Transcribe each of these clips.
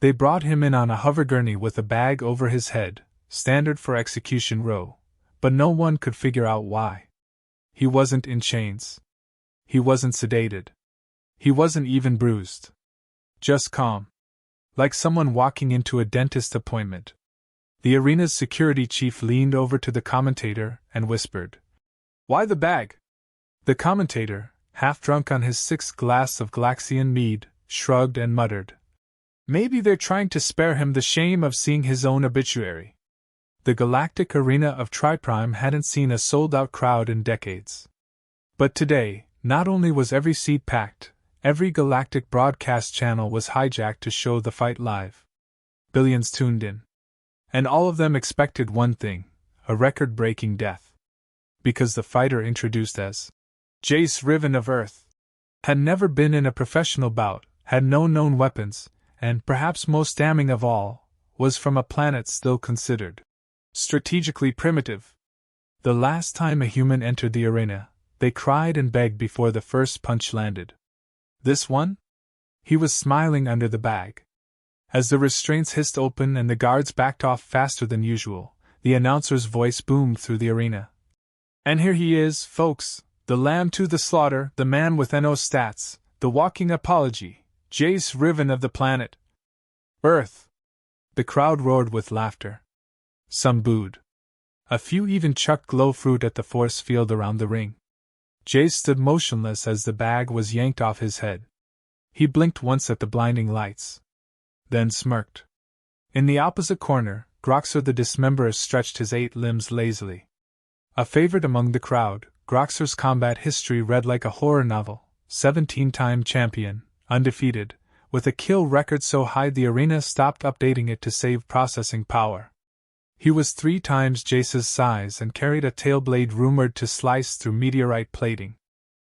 They brought him in on a hovergurney with a bag over his head, standard for execution row, but no one could figure out why. He wasn't in chains. He wasn't sedated. He wasn't even bruised. Just calm. Like someone walking into a dentist appointment. The arena's security chief leaned over to the commentator and whispered, "Why the bag?" The commentator, half drunk on his sixth glass of Galaxian mead, shrugged and muttered, "Maybe they're trying to spare him the shame of seeing his own obituary." The Galactic arena of Triprime hadn't seen a sold-out crowd in decades. But today, not only was every seat packed, every Galactic broadcast channel was hijacked to show the fight live. Billions tuned in. And all of them expected one thing, a record-breaking death. Because the fighter introduced as Jace Riven of Earth had never been in a professional bout, had no known weapons, and, perhaps most damning of all, was from a planet still considered strategically primitive. The last time a human entered the arena, they cried and begged before the first punch landed. This one? He was smiling under the bag. As the restraints hissed open and the guards backed off faster than usual, the announcer's voice boomed through the arena. "And here he is, folks, the lamb to the slaughter, the man with NO stats, the walking apology, Jace Riven of the planet Earth." The crowd roared with laughter. Some booed. A few even chucked glow fruit at the force field around the ring. Jace stood motionless as the bag was yanked off his head. He blinked once at the blinding lights. Then smirked. In the opposite corner, Groxer the Dismemberer stretched his 8 limbs lazily. A favorite among the crowd, Groxer's combat history read like a horror novel, 17-time champion, undefeated, with a kill record so high the arena stopped updating it to save processing power. He was 3 times Jace's size and carried a tail blade rumored to slice through meteorite plating.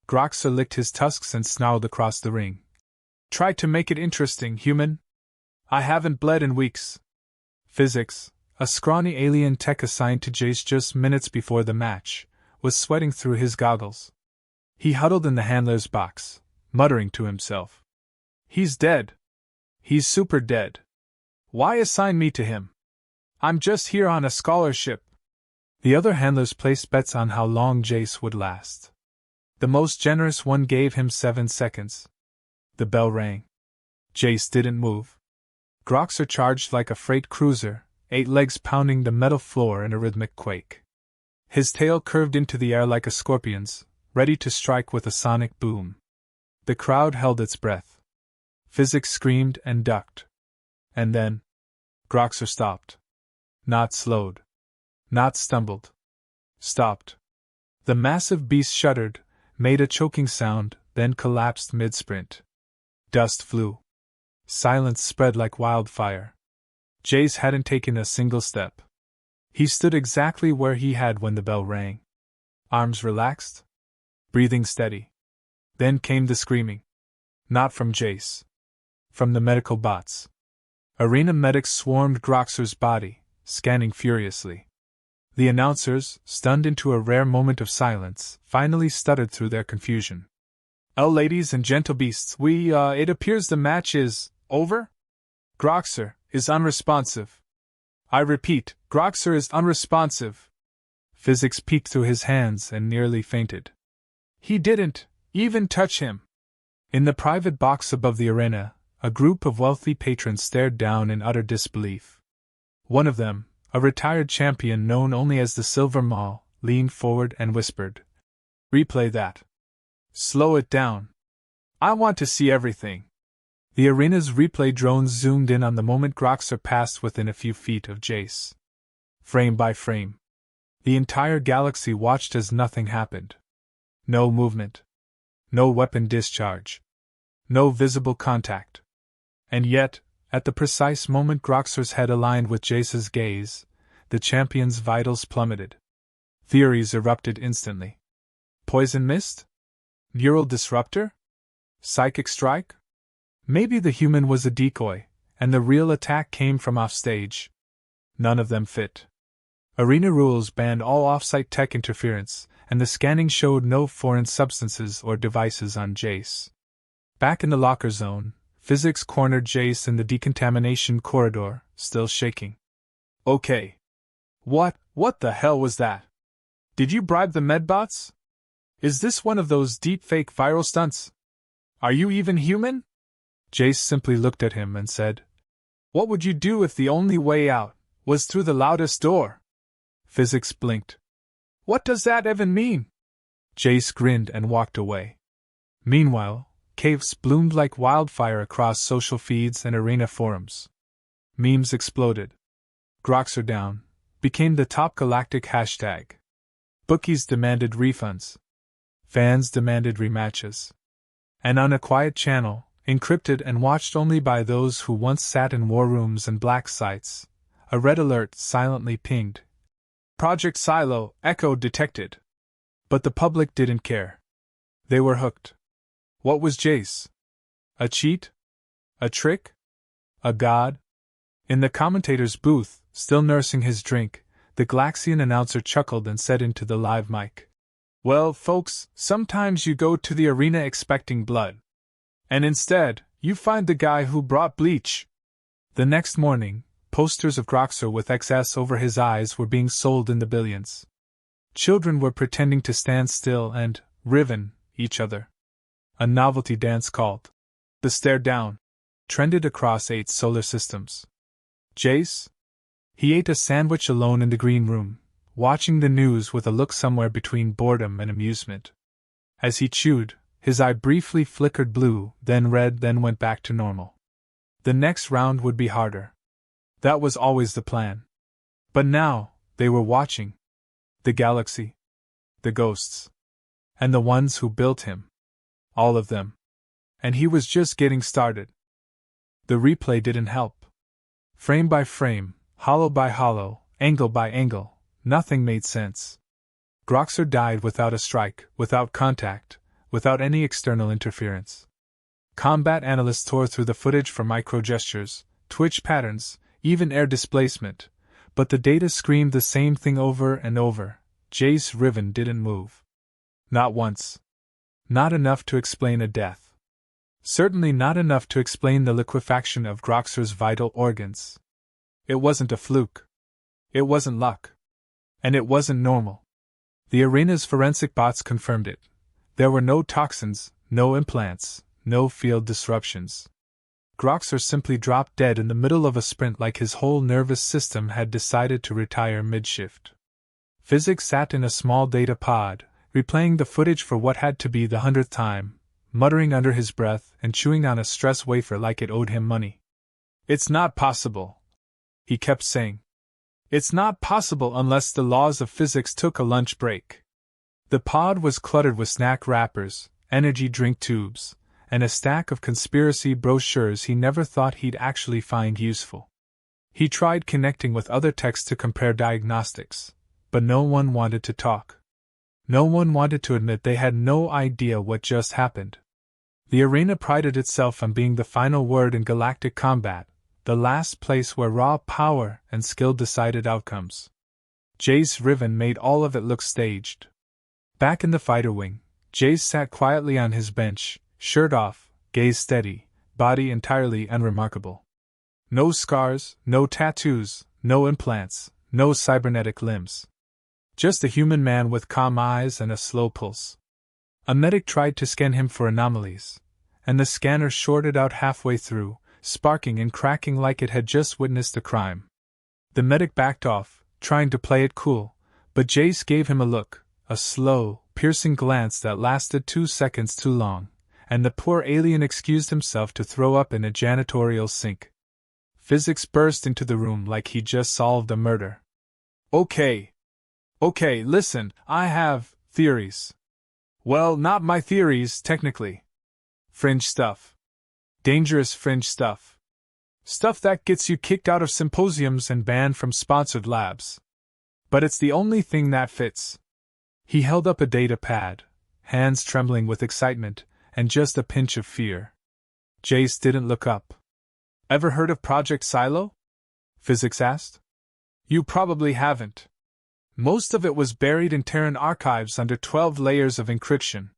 Groxer licked his tusks and snarled across the ring. "Try to make it interesting, human. I haven't bled in weeks." Physics, a scrawny alien tech assigned to Jace just minutes before the match, was sweating through his goggles. He huddled in the handler's box, muttering to himself, "He's dead. He's super dead. Why assign me to him? I'm just here on a scholarship." The other handlers placed bets on how long Jace would last. The most generous one gave him 7 seconds. The bell rang. Jace didn't move. Groxer charged like a freight cruiser, 8 legs pounding the metal floor in a rhythmic quake. His tail curved into the air like a scorpion's, ready to strike with a sonic boom. The crowd held its breath. Physics screamed and ducked. And then, Groxer stopped. Not slowed. Not stumbled. Stopped. The massive beast shuddered, made a choking sound, then collapsed mid-sprint. Dust flew. Silence spread like wildfire. Jace hadn't taken a single step. He stood exactly where he had when the bell rang. Arms relaxed. Breathing steady. Then came the screaming. Not from Jace. From the medical bots. Arena medics swarmed Groxer's body, scanning furiously. The announcers, stunned into a rare moment of silence, finally stuttered through their confusion. Ladies and gentle beasts, it appears the match is over? Groxer is unresponsive. I repeat, Groxer is unresponsive." Physics peeked through his hands and nearly fainted. "He didn't even touch him." In the private box above the arena, a group of wealthy patrons stared down in utter disbelief. One of them, a retired champion known only as the Silver Maw, leaned forward and whispered, "Replay that. Slow it down. I want to see everything." The arena's replay drones zoomed in on the moment Groxer passed within a few feet of Jace. Frame by frame. The entire galaxy watched as nothing happened. No movement. No weapon discharge. No visible contact. And yet, at the precise moment Groxer's head aligned with Jace's gaze, the champion's vitals plummeted. Theories erupted instantly. Poison mist? Neural disruptor? Psychic strike? Maybe the human was a decoy, and the real attack came from offstage. None of them fit. Arena rules banned all off-site tech interference, and the scanning showed no foreign substances or devices on Jace. Back in the locker zone, Physics cornered Jace in the decontamination corridor, still shaking. Okay. What the hell was that? Did you bribe the medbots? Is this one of those deepfake viral stunts? Are you even human? Jace simply looked at him and said, What would you do if the only way out was through the loudest door? Physics blinked. What does that even mean? Jace grinned and walked away. Meanwhile, caves bloomed like wildfire across social feeds and arena forums. Memes exploded. Groxer down became the top Galactic hashtag. Bookies demanded refunds. Fans demanded rematches. And on a quiet channel, encrypted and watched only by those who once sat in war rooms and black sites, a red alert silently pinged. Project Silo, echo detected. But the public didn't care. They were hooked. What was Jace? A cheat? A trick? A god? In the commentator's booth, still nursing his drink, the Galaxian announcer chuckled and said into the live mic, Well, folks, sometimes you go to the arena expecting blood. And instead, you find the guy who brought bleach. The next morning, posters of Groxer with XS over his eyes were being sold in the billions. Children were pretending to stand still and riven each other. A novelty dance called The Stare Down trended across 8 solar systems. Jace? He ate a sandwich alone in the green room, watching the news with a look somewhere between boredom and amusement. As he chewed, his eye briefly flickered blue, then red, then went back to normal. The next round would be harder. That was always the plan. But now, they were watching. The galaxy. The ghosts. And the ones who built him. All of them. And he was just getting started. The replay didn't help. Frame by frame, hollow by hollow, angle by angle, nothing made sense. Groxer died without a strike, without contact, without any external interference. Combat analysts tore through the footage for micro-gestures, twitch patterns, even air displacement, but the data screamed the same thing over and over. Jace Riven didn't move. Not once. Not enough to explain a death. Certainly not enough to explain the liquefaction of Groxer's vital organs. It wasn't a fluke. It wasn't luck. And it wasn't normal. The arena's forensic bots confirmed it. There were no toxins, no implants, no field disruptions. Groxer simply dropped dead in the middle of a sprint like his whole nervous system had decided to retire mid-shift. Physics sat in a small data pod, replaying the footage for what had to be the 100th time, muttering under his breath and chewing on a stress wafer like it owed him money. It's not possible, he kept saying. It's not possible unless the laws of physics took a lunch break. The pod was cluttered with snack wrappers, energy drink tubes, and a stack of conspiracy brochures he never thought he'd actually find useful. He tried connecting with other techs to compare diagnostics, but no one wanted to talk. No one wanted to admit they had no idea what just happened. The arena prided itself on being the final word in galactic combat, the last place where raw power and skill decided outcomes. Jace Riven made all of it look staged. Back in the fighter wing, Jace sat quietly on his bench, shirt off, gaze steady, body entirely unremarkable. No scars, no tattoos, no implants, no cybernetic limbs. Just a human man with calm eyes and a slow pulse. A medic tried to scan him for anomalies, and the scanner shorted out halfway through, sparking and cracking like it had just witnessed a crime. The medic backed off, trying to play it cool, but Jace gave him a look, a slow, piercing glance that lasted 2 seconds too long, and the poor alien excused himself to throw up in a janitorial sink. Physics burst into the room like he'd just solved a murder. Okay, listen, I have theories. Well, not my theories, technically. Fringe stuff. Dangerous fringe stuff. Stuff that gets you kicked out of symposiums and banned from sponsored labs. But it's the only thing that fits. He held up a data pad, hands trembling with excitement, and just a pinch of fear. Jace didn't look up. Ever heard of Project Silo? Physics asked. You probably haven't. Most of it was buried in Terran archives under 12 layers of encryption.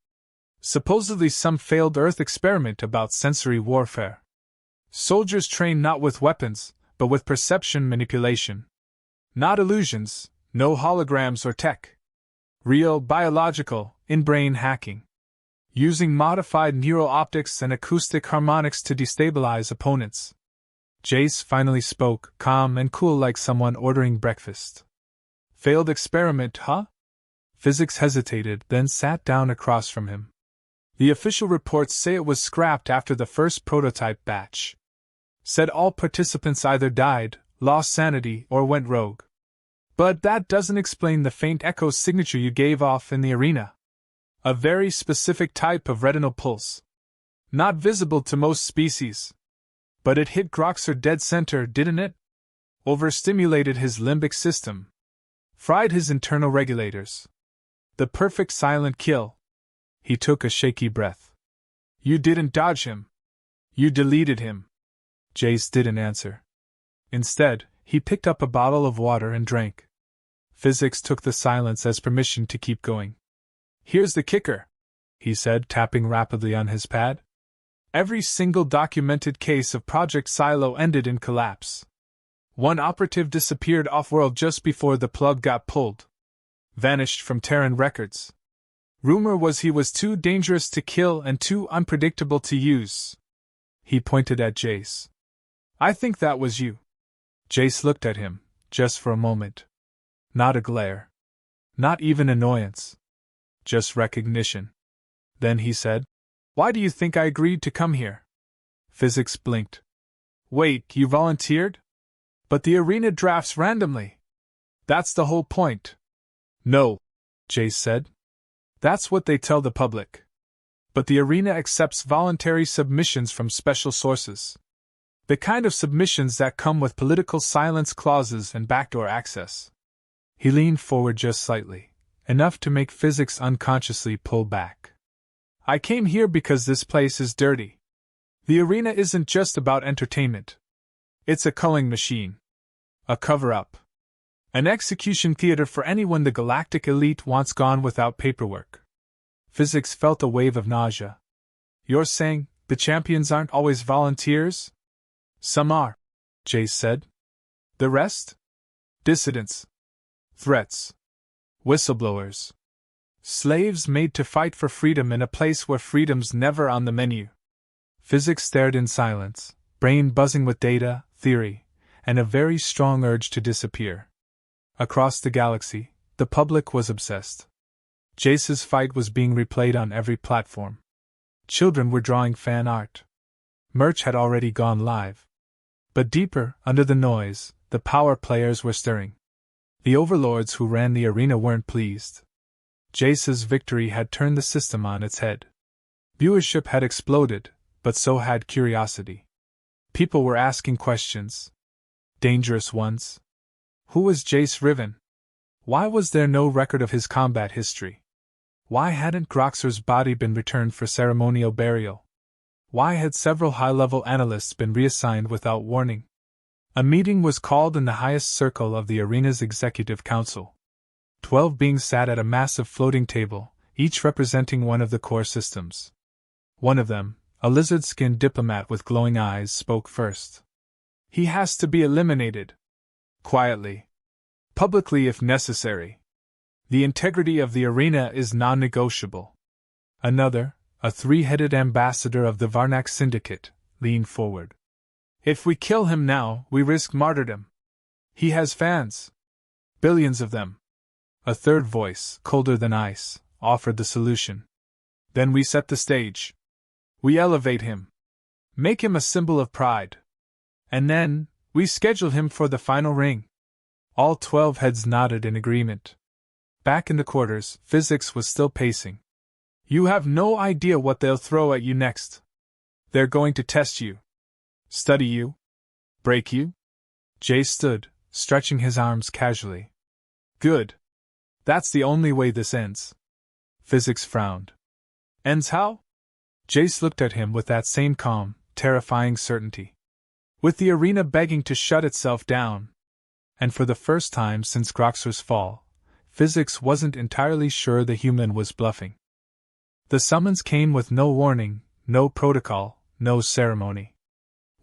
Supposedly some failed Earth experiment about sensory warfare. Soldiers train not with weapons, but with perception manipulation. Not illusions, no holograms or tech. Real, biological, in-brain hacking. Using modified neural optics and acoustic harmonics to destabilize opponents. Jace finally spoke, calm and cool like someone ordering breakfast. Failed experiment, huh? Physics hesitated, then sat down across from him. The official reports say it was scrapped after the first prototype batch. Said all participants either died, lost sanity, or went rogue. But that doesn't explain the faint echo signature you gave off in the arena. A very specific type of retinal pulse. Not visible to most species. But it hit Groxer dead center, didn't it? Overstimulated his limbic system. Fried his internal regulators. The perfect silent kill. He took a shaky breath. You didn't dodge him. You deleted him. Jace didn't answer. Instead, he picked up a bottle of water and drank. Physics took the silence as permission to keep going. Here's the kicker, he said, tapping rapidly on his pad. Every single documented case of Project Silo ended in collapse. One operative disappeared off-world just before the plug got pulled. Vanished from Terran records. Rumor was he was too dangerous to kill and too unpredictable to use. He pointed at Jace. I think that was you. Jace looked at him, just for a moment. Not a glare. Not even annoyance. Just recognition. Then he said, Why do you think I agreed to come here? Physics blinked. Wait, you volunteered? But the arena drafts randomly. That's the whole point. No, Jace said. That's what they tell the public. But the arena accepts voluntary submissions from special sources. The kind of submissions that come with political silence clauses and backdoor access. He leaned forward just slightly, enough to make Physics unconsciously pull back. I came here because this place is dirty. The arena isn't just about entertainment. It's a culling machine. A cover-up. An execution theater for anyone the Galactic elite wants gone without paperwork. Physics felt a wave of nausea. You're saying the champions aren't always volunteers? Some are, Jace said. The rest? Dissidents. Threats. Whistleblowers. Slaves made to fight for freedom in a place where freedom's never on the menu. Physics stared in silence, brain buzzing with data, theory, and a very strong urge to disappear. Across the galaxy, the public was obsessed. Jace's fight was being replayed on every platform. Children were drawing fan art. Merch had already gone live. But deeper, under the noise, the power players were stirring. The overlords who ran the arena weren't pleased. Jace's victory had turned the system on its head. Viewership had exploded, but so had curiosity. People were asking questions. Dangerous ones. Who was Jace Riven? Why was there no record of his combat history? Why hadn't Groxer's body been returned for ceremonial burial? Why had several high-level analysts been reassigned without warning? A meeting was called in the highest circle of the arena's executive council. 12 beings sat at a massive floating table, each representing one of the core systems. One of them, a lizard-skinned diplomat with glowing eyes, spoke first. He has to be eliminated. Quietly. Publicly if necessary. The integrity of the arena is non-negotiable. Another, a three-headed ambassador of the Varnak Syndicate, leaned forward. If we kill him now, we risk martyrdom. He has fans. Billions of them. A third voice, colder than ice, offered the solution. Then we set the stage. We elevate him. Make him a symbol of pride. And then, we schedule him for the final ring. All 12 heads nodded in agreement. Back in the quarters, Physics was still pacing. You have no idea what they'll throw at you next. They're going to test you. Study you? Break you? Jay stood, stretching his arms casually. Good. That's the only way this ends. Physics frowned. Ends how? Jace looked at him with that same calm, terrifying certainty. With the arena begging to shut itself down. And for the first time since Groxer's fall, Physics wasn't entirely sure the human was bluffing. The summons came with no warning, no protocol, no ceremony.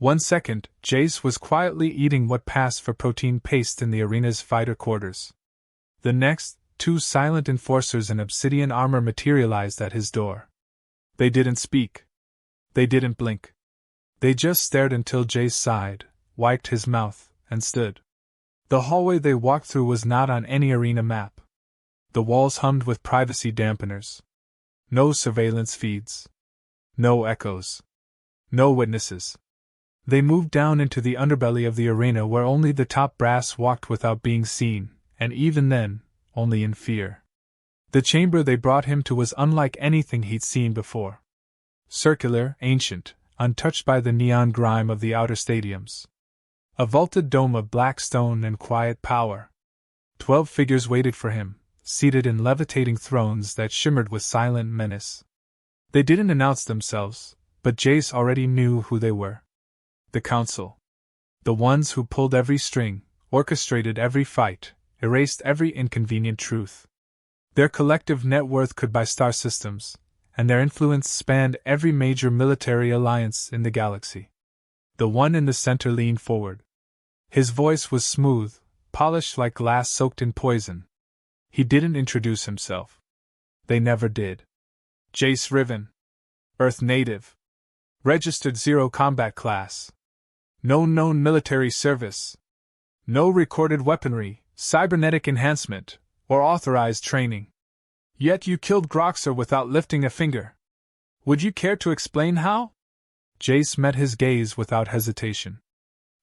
1 second, Jace was quietly eating what passed for protein paste in the arena's fighter quarters. The next, 2 silent enforcers in obsidian armor materialized at his door. They didn't speak. They didn't blink. They just stared until Jace sighed, wiped his mouth, and stood. The hallway they walked through was not on any arena map. The walls hummed with privacy dampeners. No surveillance feeds. No echoes. No witnesses. They moved down into the underbelly of the arena where only the top brass walked without being seen, and even then, only in fear. The chamber they brought him to was unlike anything he'd seen before. Circular, ancient, untouched by the neon grime of the outer stadiums. A vaulted dome of black stone and quiet power. 12 figures waited for him, seated in levitating thrones that shimmered with silent menace. They didn't announce themselves, but Jace already knew who they were. The Council. The ones who pulled every string, orchestrated every fight, erased every inconvenient truth. Their collective net worth could buy star systems, and their influence spanned every major military alliance in the galaxy. The one in the center leaned forward. His voice was smooth, polished like glass soaked in poison. He didn't introduce himself. They never did. Jace Riven. Earth native. Registered 0 combat class. No known military service. No recorded weaponry, cybernetic enhancement, or authorized training. Yet you killed Groxer without lifting a finger. Would you care to explain how? Jace met his gaze without hesitation.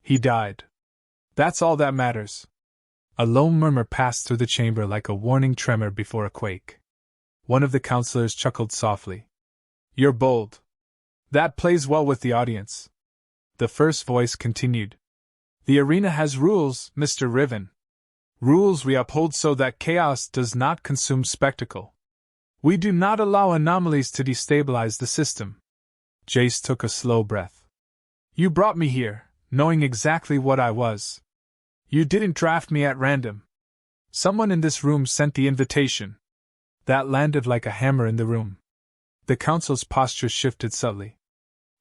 He died. That's all that matters. A low murmur passed through the chamber like a warning tremor before a quake. One of the counselors chuckled softly. You're bold. That plays well with the audience. The first voice continued. The arena has rules, Mr. Riven. Rules we uphold so that chaos does not consume spectacle. We do not allow anomalies to destabilize the system. Jace took a slow breath. You brought me here, knowing exactly what I was. You didn't draft me at random. Someone in this room sent the invitation. That landed like a hammer in the room. The council's posture shifted subtly.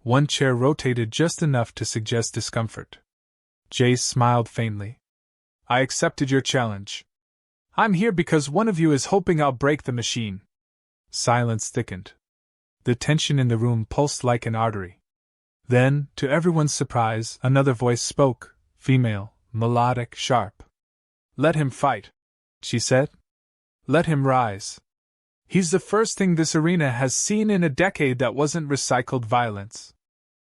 One chair rotated just enough to suggest discomfort. Jace smiled faintly. I accepted your challenge. I'm here because one of you is hoping I'll break the machine. Silence thickened. The tension in the room pulsed like an artery. Then, to everyone's surprise, another voice spoke, female, melodic, sharp. Let him fight, she said. Let him rise. He's the first thing this arena has seen in a decade that wasn't recycled violence.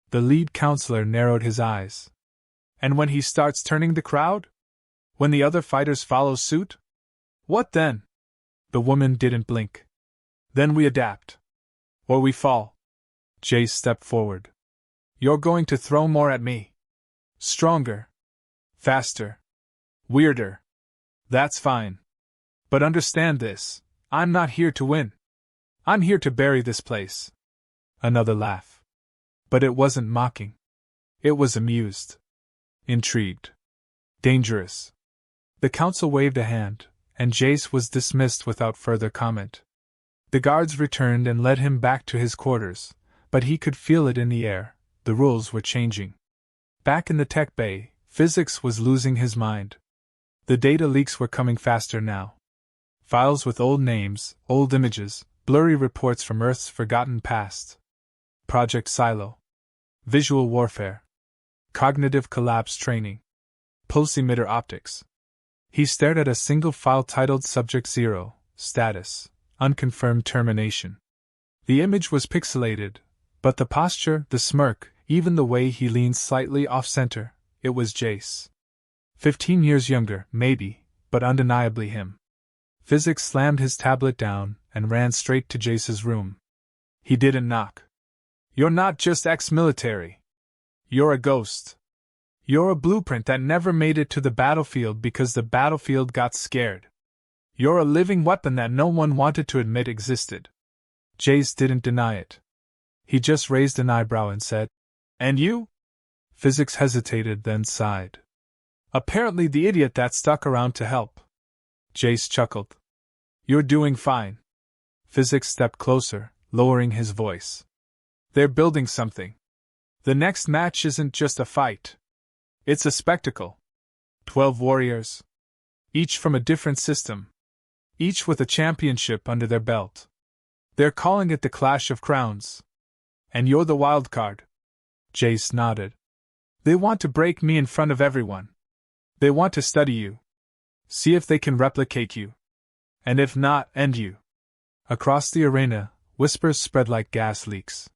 The lead counselor narrowed his eyes. And when he starts turning the crowd? When the other fighters follow suit? What then? The woman didn't blink. Then we adapt. Or we fall. Jace stepped forward. You're going to throw more at me. Stronger. Faster. Weirder. That's fine. But understand this, I'm not here to win. I'm here to bury this place. Another laugh. But it wasn't mocking. It was amused. Intrigued. Dangerous. The council waved a hand, and Jace was dismissed without further comment. The guards returned and led him back to his quarters, but he could feel it in the air. The rules were changing. Back in the tech bay, physics was losing his mind. The data leaks were coming faster now. Files with old names, old images, blurry reports from Earth's forgotten past. Project Silo. Visual warfare. Cognitive collapse training. Pulse emitter optics. He stared at a single file titled Subject 0, Status, Unconfirmed Termination. The image was pixelated, but the posture, the smirk, even the way he leaned slightly off-center, it was Jace. 15 years younger, maybe, but undeniably him. Physics slammed his tablet down and ran straight to Jace's room. He didn't knock. You're not just ex-military. You're a ghost. You're a blueprint that never made it to the battlefield because the battlefield got scared. You're a living weapon that no one wanted to admit existed. Jace didn't deny it. He just raised an eyebrow and said, And you? Physics hesitated, then sighed. Apparently the idiot that stuck around to help. Jace chuckled. You're doing fine. Physics stepped closer, lowering his voice. They're building something. The next match isn't just a fight. It's a spectacle. 12 warriors. Each from a different system. Each with a championship under their belt. They're calling it the Clash of Crowns. And you're the wild card. Jace nodded. They want to break me in front of everyone. They want to study you. See if they can replicate you. And if not, end you. Across the arena, whispers spread like gas leaks.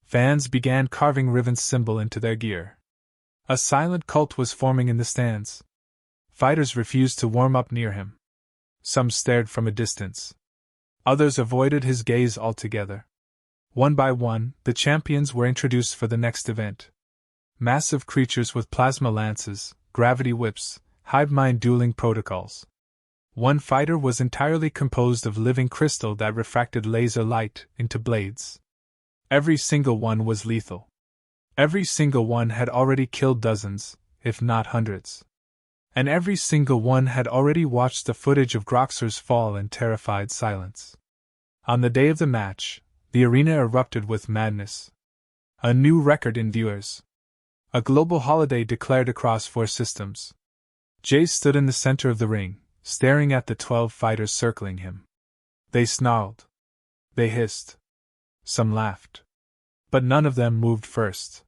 Fans began carving Riven's symbol into their gear. A silent cult was forming in the stands. Fighters refused to warm up near him. Some stared from a distance. Others avoided his gaze altogether. One by one, the champions were introduced for the next event. Massive creatures with plasma lances, gravity whips, hive mind dueling protocols. One fighter was entirely composed of living crystal that refracted laser light into blades. Every single one was lethal. Every single one had already killed dozens, if not hundreds. And every single one had already watched the footage of Groxer's fall in terrified silence. On the day of the match, the arena erupted with madness. A new record in viewers. A global holiday declared across 4 systems. Jace stood in the center of the ring, staring at the 12 fighters circling him. They snarled. They hissed. Some laughed. But none of them moved first.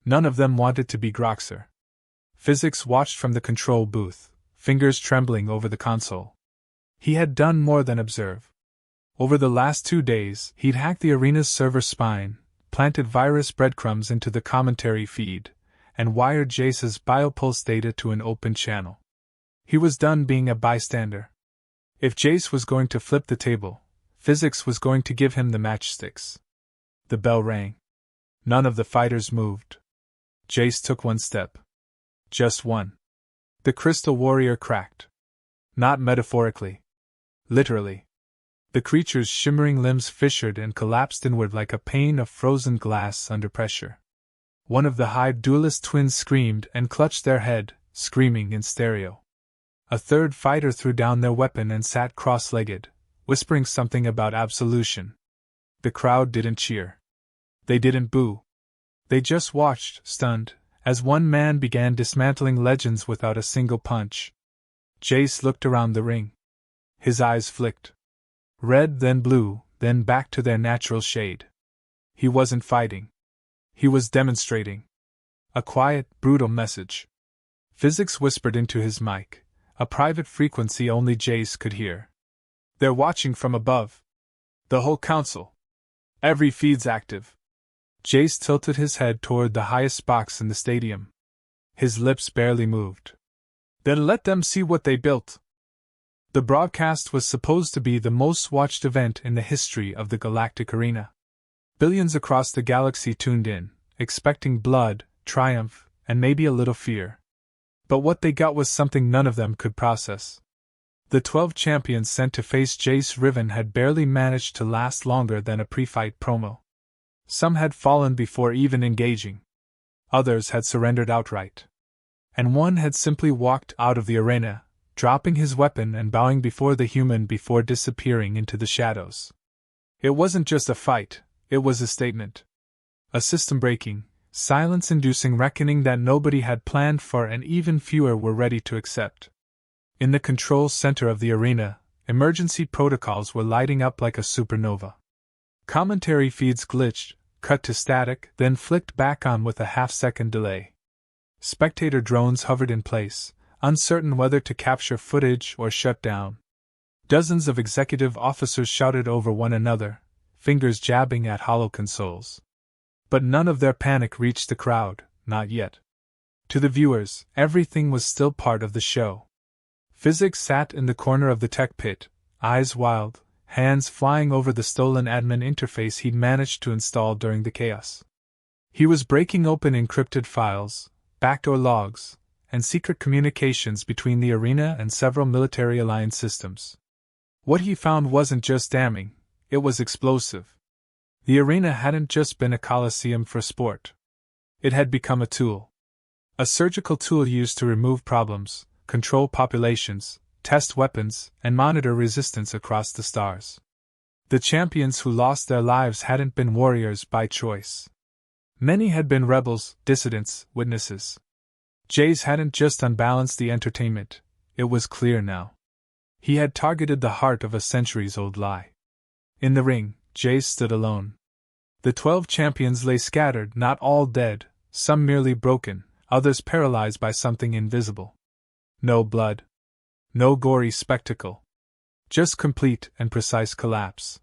None of them wanted to be Groxer. Physics watched from the control booth, fingers trembling over the console. He had done more than observe. Over the last 2 days, he'd hacked the arena's server spine, planted virus breadcrumbs into the commentary feed, and wired Jace's biopulse data to an open channel. He was done being a bystander. If Jace was going to flip the table, physics was going to give him the matchsticks. The bell rang. None of the fighters moved. Jace took one step. Just one. The crystal warrior cracked. Not metaphorically. Literally. The creature's shimmering limbs fissured and collapsed inward like a pane of frozen glass under pressure. One of the hive duelist twins screamed and clutched their head, screaming in stereo. A third fighter threw down their weapon and sat cross-legged, whispering something about absolution. The crowd didn't cheer. They didn't boo. They just watched, stunned, as one man began dismantling legends without a single punch. Jace looked around the ring. His eyes flicked. Red, then blue, then back to their natural shade. He wasn't fighting. He was demonstrating. A quiet, brutal message. Physics whispered into his mic, a private frequency only Jace could hear. They're watching from above. The whole council. Every feed's active. Jace tilted his head toward the highest box in the stadium. His lips barely moved. Then let them see what they built. The broadcast was supposed to be the most watched event in the history of the Galactic Arena. Billions across the galaxy tuned in, expecting blood, triumph, and maybe a little fear. But what they got was something none of them could process. The 12 champions sent to face Jace Riven had barely managed to last longer than a pre-fight promo. Some had fallen before even engaging. Others had surrendered outright. And one had simply walked out of the arena, dropping his weapon and bowing before the human before disappearing into the shadows. It wasn't just a fight, it was a statement. A system-breaking, silence-inducing reckoning that nobody had planned for and even fewer were ready to accept. In the control center of the arena, emergency protocols were lighting up like a supernova. Commentary feeds glitched, cut to static, then flicked back on with a half-second delay. Spectator drones hovered in place, uncertain whether to capture footage or shut down. Dozens of executive officers shouted over one another, fingers jabbing at hollow consoles. But none of their panic reached the crowd, not yet. To the viewers, everything was still part of the show. Physics sat in the corner of the tech pit, eyes wild, hands flying over the stolen admin interface he'd managed to install during the chaos. He was breaking open encrypted files, backdoor logs, and secret communications between the arena and several military alliance systems. What he found wasn't just damning, it was explosive. The arena hadn't just been a coliseum for sport. It had become a tool. A surgical tool used to remove problems, control populations, test weapons, and monitor resistance across the stars. The champions who lost their lives hadn't been warriors by choice. Many had been rebels, dissidents, witnesses. Jace hadn't just unbalanced the entertainment, it was clear now. He had targeted the heart of a centuries-old lie. In the ring, Jace stood alone. The 12 champions lay scattered, not all dead, some merely broken, others paralyzed by something invisible. No blood. No gory spectacle. Just complete and precise collapse.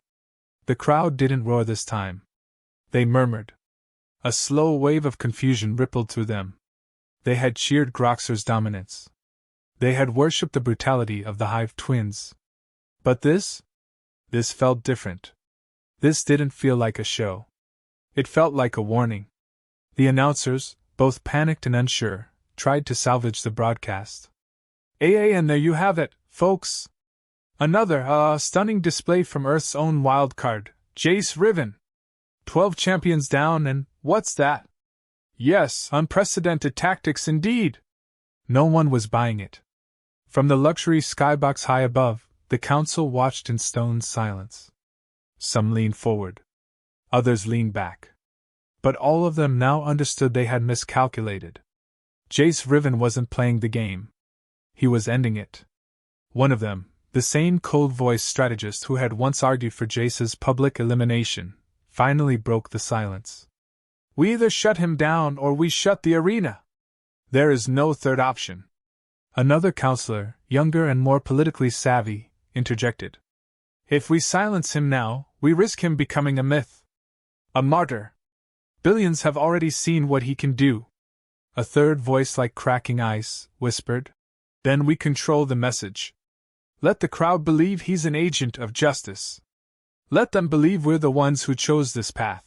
The crowd didn't roar this time. They murmured. A slow wave of confusion rippled through them. They had cheered Groxer's dominance. They had worshipped the brutality of the Hive twins. But this felt different. This didn't feel like a show. It felt like a warning. The announcers, both panicked and unsure, tried to salvage the broadcast. And there you have it, folks. Another, stunning display from Earth's own wildcard, Jace Riven. 12 champions down and, what's that? Yes, unprecedented tactics indeed. No one was buying it. From the luxury skybox high above, the council watched in stone silence. Some leaned forward. Others leaned back. But all of them now understood they had miscalculated. Jace Riven wasn't playing the game. He was ending it. One of them, the same cold-voiced strategist who had once argued for Jace's public elimination, finally broke the silence. We either shut him down or we shut the arena. There is no third option. Another counselor, younger and more politically savvy, interjected. If we silence him now, we risk him becoming a myth. A martyr. Billions have already seen what he can do. A third voice like cracking ice, whispered. Then we control the message. Let the crowd believe he's an agent of justice. Let them believe we're the ones who chose this path.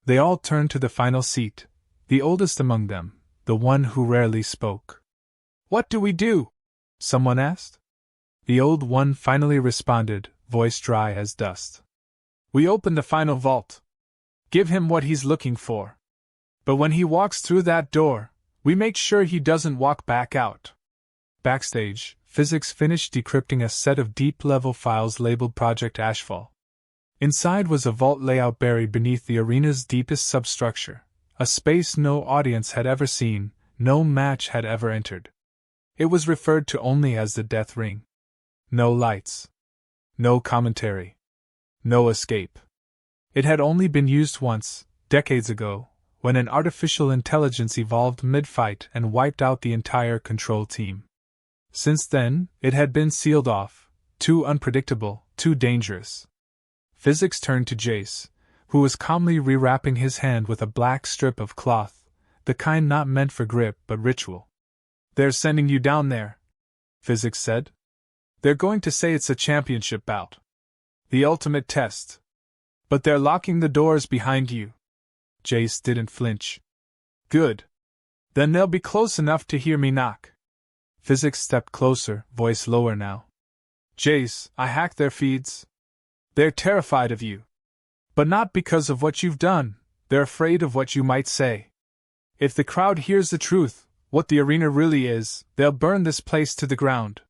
They all turned to the final seat, the oldest among them, the one who rarely spoke. What do we do? Someone asked. The old one finally responded, voice dry as dust. We open the final vault. Give him what he's looking for. But when he walks through that door, we make sure he doesn't walk back out. Backstage, Physics finished decrypting a set of deep-level files labeled Project Ashfall. Inside was a vault layout buried beneath the arena's deepest substructure, a space no audience had ever seen, no match had ever entered. It was referred to only as the Death Ring. No lights. No commentary. No escape. It had only been used once, decades ago, when an artificial intelligence evolved mid-fight and wiped out the entire control team. Since then, it had been sealed off, too unpredictable, too dangerous. Physics turned to Jace, who was calmly rewrapping his hand with a black strip of cloth, the kind not meant for grip but ritual. They're sending you down there, Physics said. They're going to say it's a championship bout. The ultimate test. But they're locking the doors behind you. Jace didn't flinch. Good. Then they'll be close enough to hear me knock. Physics stepped closer, voice lower now. Jace, I hacked their feeds. They're terrified of you. But not because of what you've done, they're afraid of what you might say. If the crowd hears the truth, what the arena really is, they'll burn this place to the ground.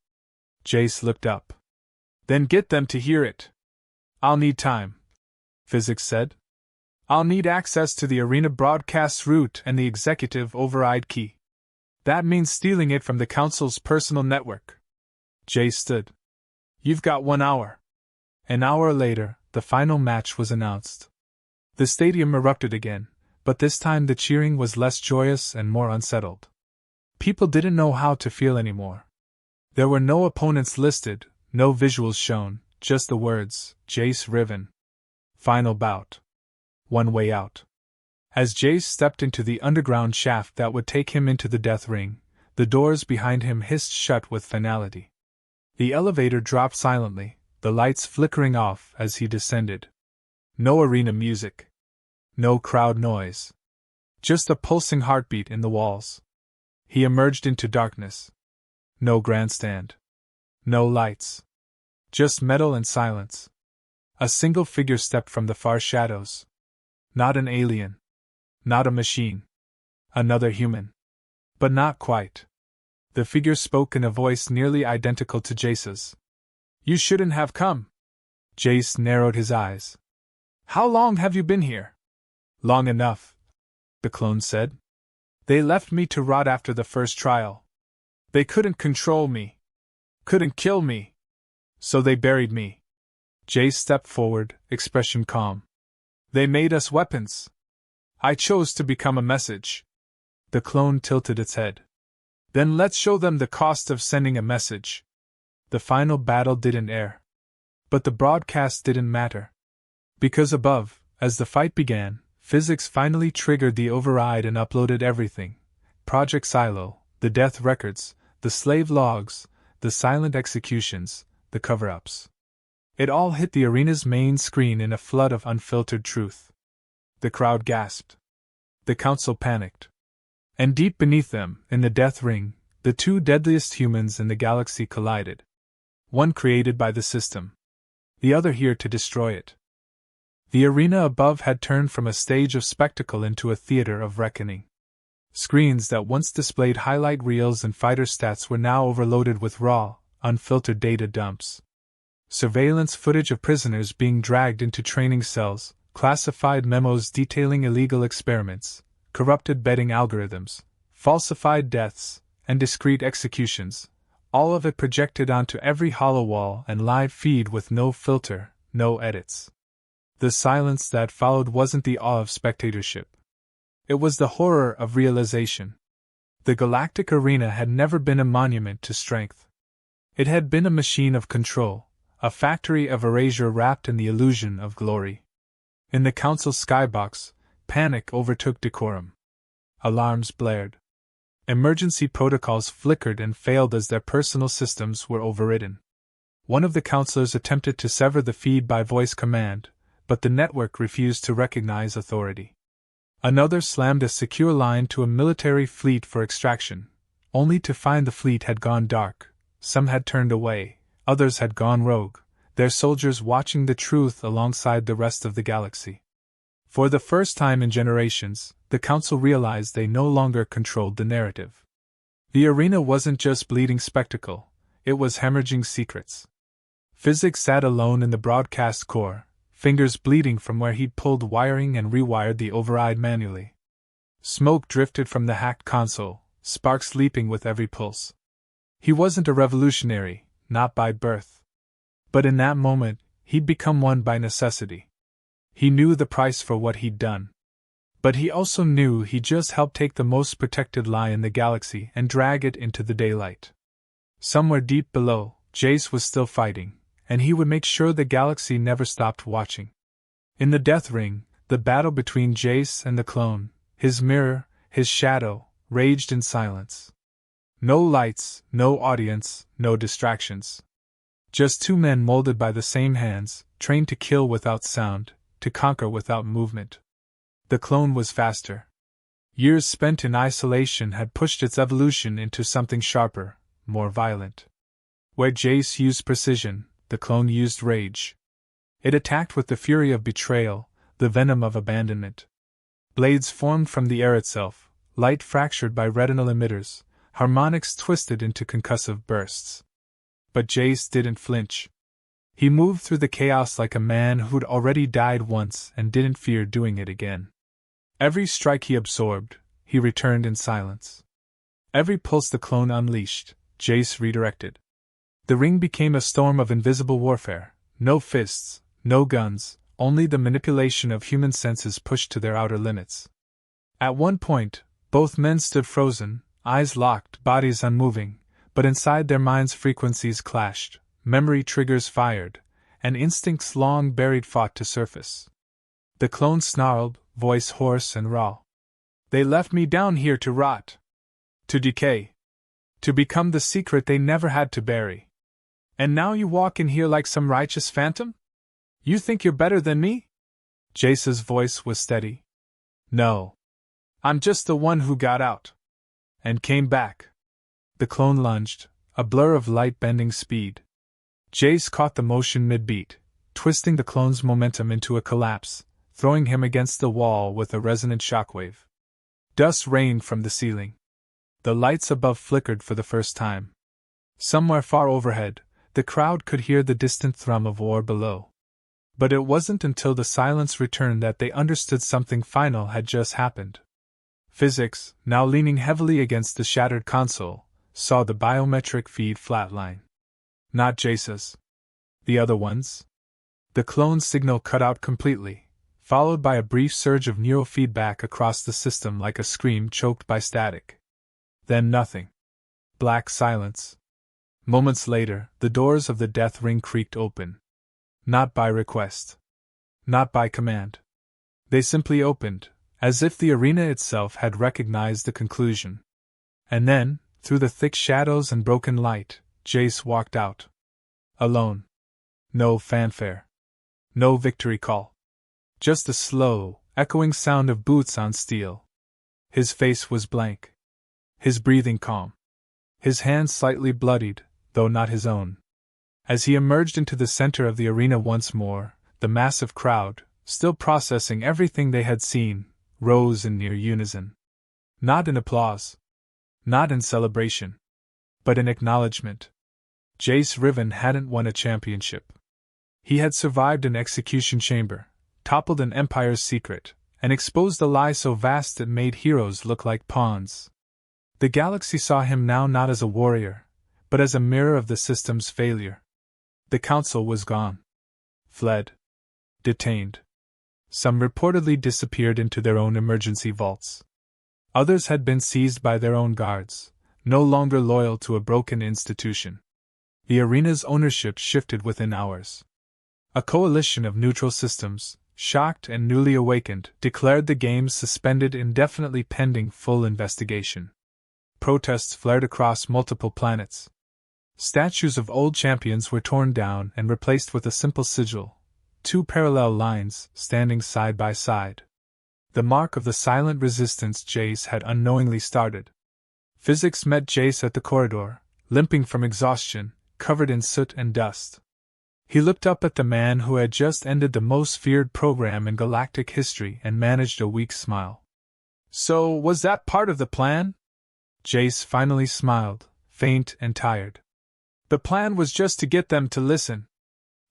Jace looked up. Then get them to hear it. I'll need time, Physics said. I'll need access to the arena broadcast route and the executive override key. That means stealing it from the Council's personal network. Jace stood. You've got 1 hour. An hour later, the final match was announced. The stadium erupted again, but this time the cheering was less joyous and more unsettled. People didn't know how to feel anymore. There were no opponents listed, no visuals shown, just the words, Jace Riven. Final bout. One way out. As Jace stepped into the underground shaft that would take him into the Death Ring, the doors behind him hissed shut with finality. The elevator dropped silently, the lights flickering off as he descended. No arena music. No crowd noise. Just a pulsing heartbeat in the walls. He emerged into darkness. No grandstand. No lights. Just metal and silence. A single figure stepped from the far shadows. Not an alien. Not a machine. Another human. But not quite. The figure spoke in a voice nearly identical to Jace's. You shouldn't have come. Jace narrowed his eyes. How long have you been here? Long enough, the clone said. They left me to rot after the first trial. They couldn't control me. Couldn't kill me. So they buried me. Jace stepped forward, expression calm. They made us weapons. I chose to become a message. The clone tilted its head. Then let's show them the cost of sending a message. The final battle didn't air. But the broadcast didn't matter. Because above, as the fight began, physics finally triggered the override and uploaded everything. Project Silo, the death records, the slave logs, the silent executions, the cover-ups. It all hit the arena's main screen in a flood of unfiltered truth. The crowd gasped. The council panicked. And deep beneath them, in the death ring, the two deadliest humans in the galaxy collided. One created by the system. The other here to destroy it. The arena above had turned from a stage of spectacle into a theater of reckoning. Screens that once displayed highlight reels and fighter stats were now overloaded with raw, unfiltered data dumps. Surveillance footage of prisoners being dragged into training cells, classified memos detailing illegal experiments, corrupted betting algorithms, falsified deaths, and discreet executions, all of it projected onto every holowall and live feed with no filter, no edits. The silence that followed wasn't the awe of spectatorship. It was the horror of realization. The Galactic Arena had never been a monument to strength. It had been a machine of control, a factory of erasure wrapped in the illusion of glory. In the council's skybox, panic overtook decorum. Alarms blared. Emergency protocols flickered and failed as their personal systems were overridden. One of the counselors attempted to sever the feed by voice command, but the network refused to recognize authority. Another slammed a secure line to a military fleet for extraction, only to find the fleet had gone dark. Some had turned away, others had gone rogue, their soldiers watching the truth alongside the rest of the galaxy. For the first time in generations, the Council realized they no longer controlled the narrative. The arena wasn't just bleeding spectacle, it was hemorrhaging secrets. Physics sat alone in the broadcast core, fingers bleeding from where he'd pulled wiring and rewired the override manually. Smoke drifted from the hacked console, sparks leaping with every pulse. He wasn't a revolutionary, not by birth. But in that moment, he'd become one by necessity. He knew the price for what he'd done. But he also knew he'd just helped take the most protected lie in the galaxy and drag it into the daylight. Somewhere deep below, Jace was still fighting, and he would make sure the galaxy never stopped watching. In the death ring, the battle between Jace and the clone, his mirror, his shadow, raged in silence. No lights, no audience, no distractions. Just two men molded by the same hands, trained to kill without sound, to conquer without movement. The clone was faster. Years spent in isolation had pushed its evolution into something sharper, more violent. Where Jace used precision, the clone used rage. It attacked with the fury of betrayal, the venom of abandonment. Blades formed from the air itself, light fractured by retinal emitters, harmonics twisted into concussive bursts. But Jace didn't flinch. He moved through the chaos like a man who'd already died once and didn't fear doing it again. Every strike he absorbed, he returned in silence. Every pulse the clone unleashed, Jace redirected. The ring became a storm of invisible warfare, no fists, no guns, only the manipulation of human senses pushed to their outer limits. At one point, both men stood frozen, eyes locked, bodies unmoving, but inside their minds frequencies clashed, memory triggers fired, and instincts long buried fought to surface. The clone snarled, voice hoarse and raw. They left me down here to rot. To decay. To become the secret they never had to bury. And now you walk in here like some righteous phantom? You think you're better than me? Jace's voice was steady. No. I'm just the one who got out. And came back. The clone lunged, a blur of light-bending speed. Jace caught the motion mid-beat, twisting the clone's momentum into a collapse, throwing him against the wall with a resonant shockwave. Dust rained from the ceiling. The lights above flickered for the first time. Somewhere far overhead, the crowd could hear the distant thrum of war below. But it wasn't until the silence returned that they understood something final had just happened. Physics, now leaning heavily against the shattered console, saw the biometric feed flatline. Not Jace's. The other one's? The clone signal cut out completely, followed by a brief surge of neurofeedback across the system like a scream choked by static. Then nothing. Black silence. Moments later, the doors of the death ring creaked open. Not by request. Not by command. They simply opened, as if the arena itself had recognized the conclusion. And then, through the thick shadows and broken light, Jace walked out. Alone. No fanfare. No victory call. Just a slow, echoing sound of boots on steel. His face was blank. His breathing calm. His hands slightly bloodied, though not his own. As he emerged into the center of the arena once more, the massive crowd, still processing everything they had seen, rose in near unison. Not in applause. Not in celebration. But in acknowledgement. Jace Riven hadn't won a championship. He had survived an execution chamber, toppled an empire's secret, and exposed a lie so vast it made heroes look like pawns. The galaxy saw him now not as a warrior, but as a mirror of the system's failure. The council was gone. Fled. Detained. Some reportedly disappeared into their own emergency vaults. Others had been seized by their own guards, no longer loyal to a broken institution. The arena's ownership shifted within hours. A coalition of neutral systems, shocked and newly awakened, declared the games suspended indefinitely pending full investigation. Protests flared across multiple planets. Statues of old champions were torn down and replaced with a simple sigil, two parallel lines standing side by side. The mark of the silent resistance Jace had unknowingly started. Physics met Jace at the corridor, limping from exhaustion, covered in soot and dust. He looked up at the man who had just ended the most feared program in galactic history and managed a weak smile. So, was that part of the plan? Jace finally smiled, faint and tired. The plan was just to get them to listen.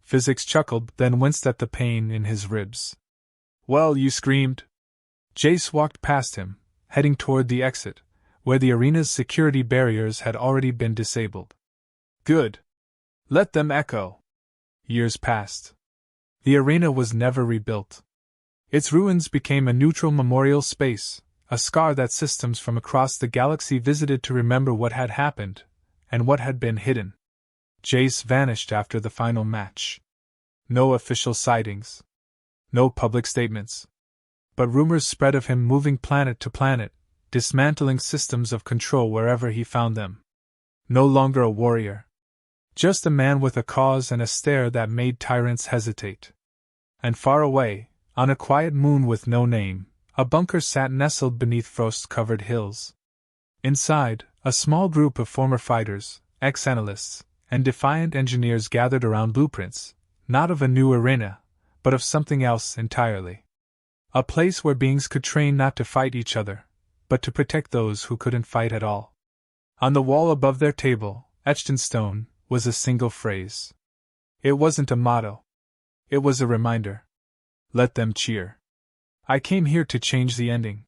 Physics chuckled, then winced at the pain in his ribs. Well, you screamed. Jace walked past him, heading toward the exit, where the arena's security barriers had already been disabled. Good. Let them echo. Years passed. The arena was never rebuilt. Its ruins became a neutral memorial space, a scar that systems from across the galaxy visited to remember what had happened, and what had been hidden. Jace vanished after the final match. No official sightings. No public statements. But rumors spread of him moving planet to planet, dismantling systems of control wherever he found them. No longer a warrior. Just a man with a cause and a stare that made tyrants hesitate. And far away, on a quiet moon with no name, a bunker sat nestled beneath frost-covered hills. Inside, a small group of former fighters, ex-analysts, and defiant engineers gathered around blueprints, not of a new arena, but of something else entirely. A place where beings could train not to fight each other, but to protect those who couldn't fight at all. On the wall above their table, etched in stone, was a single phrase. It wasn't a motto. It was a reminder. Let them cheer. I came here to change the ending.